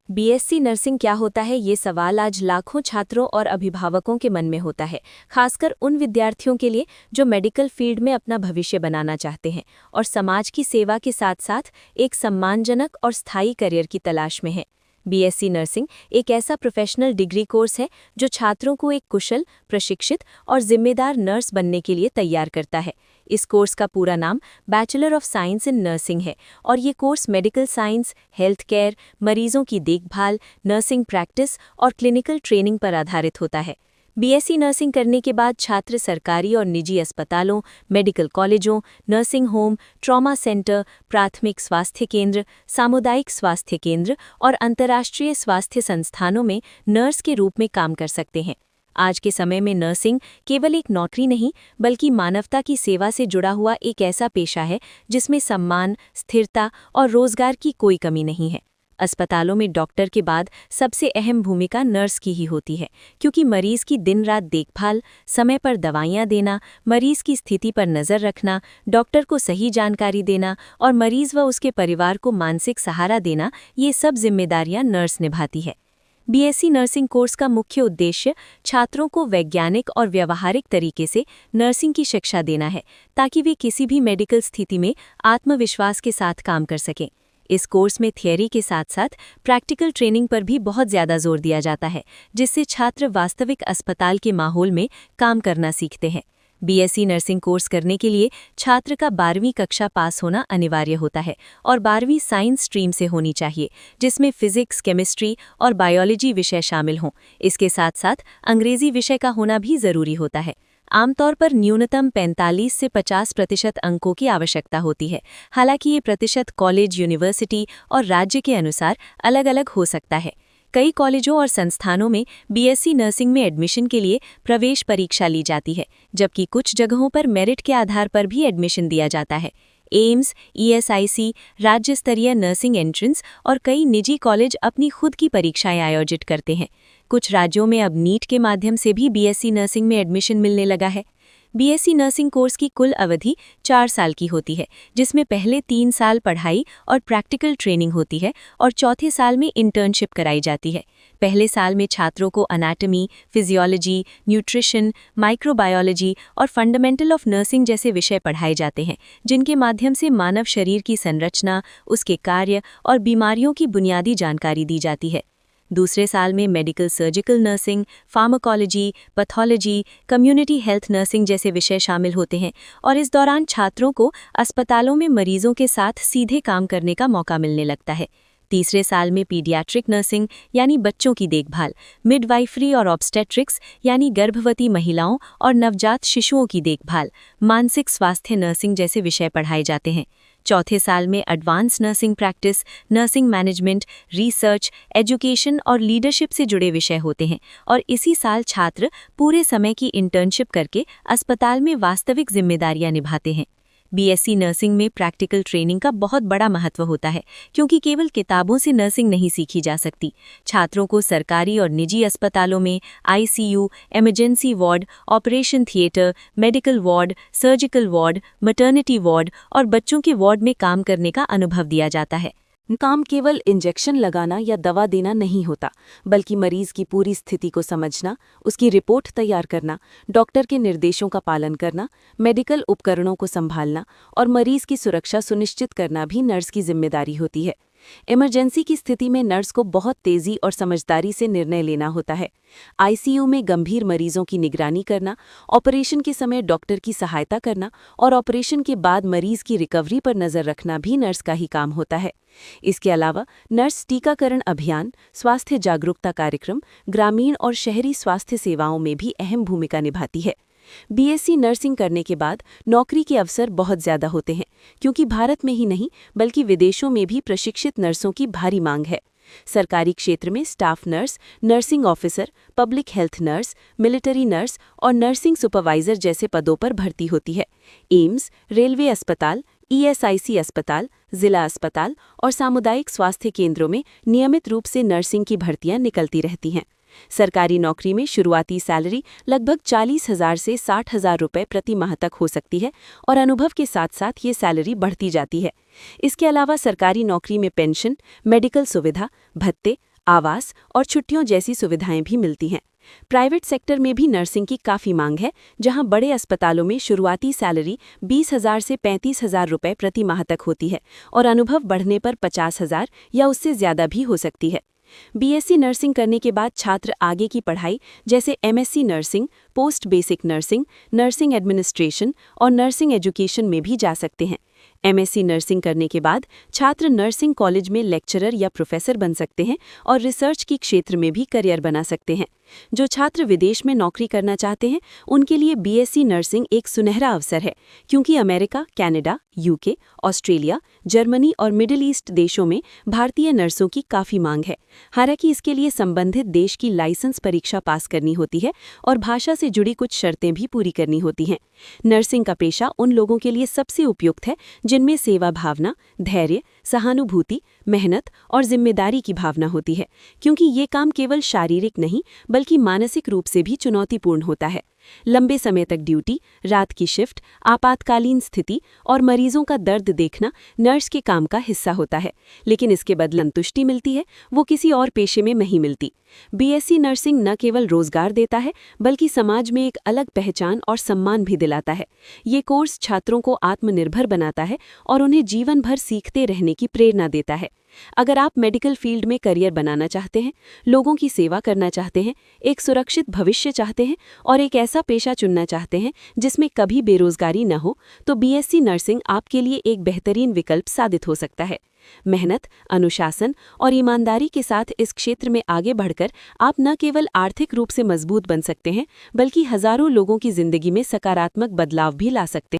BSc nursing क्या होता है, ये सवाल आज लाखों छात्रों और अभिभावकों के मन में होता है, खासकर उन विद्यार्थियों के लिए जो मेडिकल फील्ड में अपना भविष्य बनाना चाहते हैं और समाज की सेवा के साथ साथ एक सम्मानजनक और स्थायी करियर की तलाश में हैं। बीएससी नर्सिंग एक ऐसा प्रोफेशनल डिग्री कोर्स है जो छात्रों को एक कुशल, प्रशिक्षित और जिम्मेदार नर्स बनने के लिए तैयार करता है। इस कोर्स का पूरा नाम bachelor of science in nursing है और ये course medical science, health care, मरीजों की देखभाल, नर्सिंग प्रैक्टिस और क्लिनिकल ट्रेनिंग पर आधारित होता है। बीएससी नर्सिंग करने के बाद छात्र सरकारी और निजी अस्पतालों, मेडिकल कॉलेजों, नर्सिंग होम, ट्रॉमा सेंटर, प्राथमिक स्वास्थ्य केंद्र, सामुदायिक स्वास्थ्य केंद्र और अंतर्राष्ट्रीय स्वास्थ्य संस्थानों में नर्स के रूप में काम कर सकते हैं। आज के समय में नर्सिंग केवल एक नौकरी नहीं, बल्कि मानवता की सेवा से जुड़ा हुआ एक ऐसा पेशा है जिसमें सम्मान, स्थिरता और रोजगार की कोई कमी नहीं है। अस्पतालों में डॉक्टर के बाद सबसे अहम भूमिका नर्स की ही होती है, क्योंकि मरीज की दिन रात देखभाल, समय पर दवाइयाँ देना, मरीज की स्थिति पर नज़र रखना, डॉक्टर को सही जानकारी देना और मरीज व उसके परिवार को मानसिक सहारा देना, ये सब जिम्मेदारियां नर्स निभाती है। बीएससी नर्सिंग कोर्स का मुख्य उद्देश्य छात्रों को वैज्ञानिक और व्यावहारिक तरीके से नर्सिंग की शिक्षा देना है, ताकि वे किसी भी मेडिकल स्थिति में आत्मविश्वास के साथ काम कर सकें। इस कोर्स में थियरी के साथ साथ प्रैक्टिकल ट्रेनिंग पर भी बहुत ज़्यादा जोर दिया जाता है, जिससे छात्र वास्तविक अस्पताल के माहौल में काम करना सीखते हैं। बीएससी नर्सिंग कोर्स करने के लिए छात्र का 12वीं कक्षा पास होना अनिवार्य होता है और 12वीं साइंस स्ट्रीम से होनी चाहिए, जिसमें फिजिक्स, केमिस्ट्री और बायोलॉजी विषय शामिल हों। इसके साथ साथ अंग्रेजी विषय का होना भी ज़रूरी होता है। आमतौर पर न्यूनतम 45 से 50% अंकों की आवश्यकता होती है। हालांकि ये प्रतिशत कॉलेज, यूनिवर्सिटी और राज्य के अनुसार अलग-अलग हो सकता है। कई कॉलेजों और संस्थानों में बीएससी नर्सिंग में एडमिशन के लिए प्रवेश परीक्षा ली जाती है, जबकि कुछ जगहों पर मेरिट के आधार पर भी एडमिशन दिया जाता है। एम्स, ईएसआईसी, राज्य स्तरीय नर्सिंग एंट्रेंस और कई निजी कॉलेज अपनी खुद की परीक्षाएं आयोजित करते हैं। कुछ राज्यों में अब नीट के माध्यम से भी बीएससी नर्सिंग में एडमिशन मिलने लगा है। बीएससी नर्सिंग कोर्स की कुल अवधि 4 साल की होती है, जिसमें पहले 3 साल पढ़ाई और प्रैक्टिकल ट्रेनिंग होती है और चौथे साल में इंटर्नशिप कराई जाती है। पहले साल में छात्रों को एनाटॉमी, फिजियोलॉजी, न्यूट्रिशन, माइक्रोबायोलॉजी और फंडामेंटल ऑफ नर्सिंग जैसे विषय पढ़ाए जाते हैं, जिनके माध्यम से मानव शरीर की संरचना, उसके कार्य और बीमारियों की बुनियादी जानकारी दी जाती है। दूसरे साल में medical surgical nursing, pharmacology, pathology, community health nursing जैसे विषय शामिल होते हैं और इस दौरान छात्रों को अस्पतालों में मरीजों के साथ सीधे काम करने का मौका मिलने लगता है। तीसरे साल में पीडियाट्रिक नर्सिंग यानी बच्चों की देखभाल, मिडवाइफरी और ऑब्स्टेट्रिक्स यानी गर्भवती महिलाओं और नवजात शिशुओं की देखभाल, मानसिक स्वास्थ्य नर्सिंग जैसे विषय पढ़ाए जाते हैं। चौथे साल में advance nursing practice, nursing management, research, education और लीडरशिप से जुड़े विषय होते हैं और इसी साल छात्र पूरे समय की इंटर्नशिप करके अस्पताल में वास्तविक जिम्मेदारियां निभाते हैं। बीएससी नर्सिंग में प्रैक्टिकल ट्रेनिंग का बहुत बड़ा महत्व होता है, क्योंकि केवल किताबों से नर्सिंग नहीं सीखी जा सकती। छात्रों को सरकारी और निजी अस्पतालों में ICU, emergency ward, operation theatre, medical ward, surgical ward, maternity ward और बच्चों के वार्ड में काम करने का अनुभव दिया जाता है। काम केवल इंजेक्शन लगाना या दवा देना नहीं होता, बल्कि मरीज की पूरी स्थिति को समझना, उसकी रिपोर्ट तैयार करना, डॉक्टर के निर्देशों का पालन करना, मेडिकल उपकरणों को संभालना और मरीज की सुरक्षा सुनिश्चित करना भी नर्स की जिम्मेदारी होती है। इमरजेंसी की स्थिति में नर्स को बहुत तेजी और समझदारी से निर्णय लेना होता है। आईसीयू में गंभीर मरीजों की निगरानी करना, ऑपरेशन के समय डॉक्टर की सहायता करना और ऑपरेशन के बाद मरीज की रिकवरी पर नजर रखना भी नर्स का ही काम होता है। इसके अलावा नर्स टीकाकरण अभियान, स्वास्थ्य जागरूकता कार्यक्रम, ग्रामीण और शहरी स्वास्थ्य सेवाओं में भी अहम भूमिका निभाती है। बीएससी नर्सिंग करने के बाद नौकरी के अवसर बहुत ज़्यादा होते हैं, क्योंकि भारत में ही नहीं बल्कि विदेशों में भी प्रशिक्षित नर्सों की भारी मांग है। सरकारी क्षेत्र में staff nurse, nursing officer, public health nurse, military nurse और नर्सिंग सुपरवाइजर जैसे पदों पर भर्ती होती है। एम्स, रेलवे अस्पताल, ईएसआईसी अस्पताल, जिला अस्पताल और सामुदायिक स्वास्थ्य केंद्रों में नियमित रूप से नर्सिंग की भर्तियां निकलती रहती हैं। सरकारी नौकरी में शुरुआती सैलरी लगभग 40,000 से 60,000 रुपये प्रति माह तक हो सकती है और अनुभव के साथ साथ ये सैलरी बढ़ती जाती है। इसके अलावा सरकारी नौकरी में पेंशन, मेडिकल सुविधा, भत्ते, आवास और छुट्टियों जैसी सुविधाएं भी मिलती हैं। प्राइवेट सेक्टर में भी नर्सिंग की काफ़ी मांग है, जहां बड़े अस्पतालों में शुरुआती सैलरी 20,000 से 35,000 रुपये प्रति माह तक होती है और अनुभव बढ़ने पर 50,000 या उससे ज़्यादा भी हो सकती है। बीएससी नर्सिंग करने के बाद छात्र आगे की पढ़ाई जैसे MSc nursing, post basic nursing, nursing administration और नर्सिंग एजुकेशन में भी जा सकते हैं। एमएससी नर्सिंग करने के बाद छात्र नर्सिंग कॉलेज में लेक्चरर या प्रोफेसर बन सकते हैं और रिसर्च की क्षेत्र में भी करियर बना सकते हैं। जो छात्र विदेश में नौकरी करना चाहते हैं, उनके लिए बीएससी नर्सिंग एक सुनहरा अवसर है, क्योंकि America, Canada, UK, Australia, Germany और मिडिल ईस्ट देशों में भारतीय नर्सों की काफ़ी मांग है। हालांकि इसके लिए संबंधित देश की लाइसेंस परीक्षा पास करनी होती है और भाषा से जुड़ी कुछ शर्तें भी पूरी करनी होती हैं। नर्सिंग का पेशा उन लोगों के लिए सबसे उपयुक्त है जिनमें सेवा भावना, धैर्य, सहानुभूति, मेहनत और जिम्मेदारी की भावना होती है, क्योंकि ये काम केवल शारीरिक नहीं बल्कि मानसिक रूप से भी चुनौतीपूर्ण होता है। लंबे समय तक ड्यूटी, रात की शिफ्ट, आपातकालीन स्थिति और मरीजों का दर्द देखना नर्स के काम का हिस्सा होता है, लेकिन इसके बदले संतुष्टि मिलती है, वो किसी और पेशे में नहीं मिलती। बीएससी नर्सिंग न केवल रोजगार देता है बल्कि समाज में एक अलग पहचान और सम्मान भी दिलाता है। ये कोर्स छात्रों को आत्मनिर्भर बनाता है और उन्हें जीवन भर सीखते रहने की प्रेरणा देता है। अगर आप मेडिकल फील्ड में करियर बनाना चाहते हैं, लोगों की सेवा करना चाहते हैं, एक सुरक्षित भविष्य चाहते हैं और एक ऐसा पेशा चुनना चाहते हैं जिसमें कभी बेरोजगारी न हो, तो बीएससी नर्सिंग आपके लिए एक बेहतरीन विकल्प साबित हो सकता है। मेहनत, अनुशासन और ईमानदारी के साथ इस क्षेत्र में आगे बढ़कर आप न केवल आर्थिक रूप से मजबूत बन सकते हैं, बल्कि हजारों लोगों की जिंदगी में सकारात्मक बदलाव भी ला सकते हैं।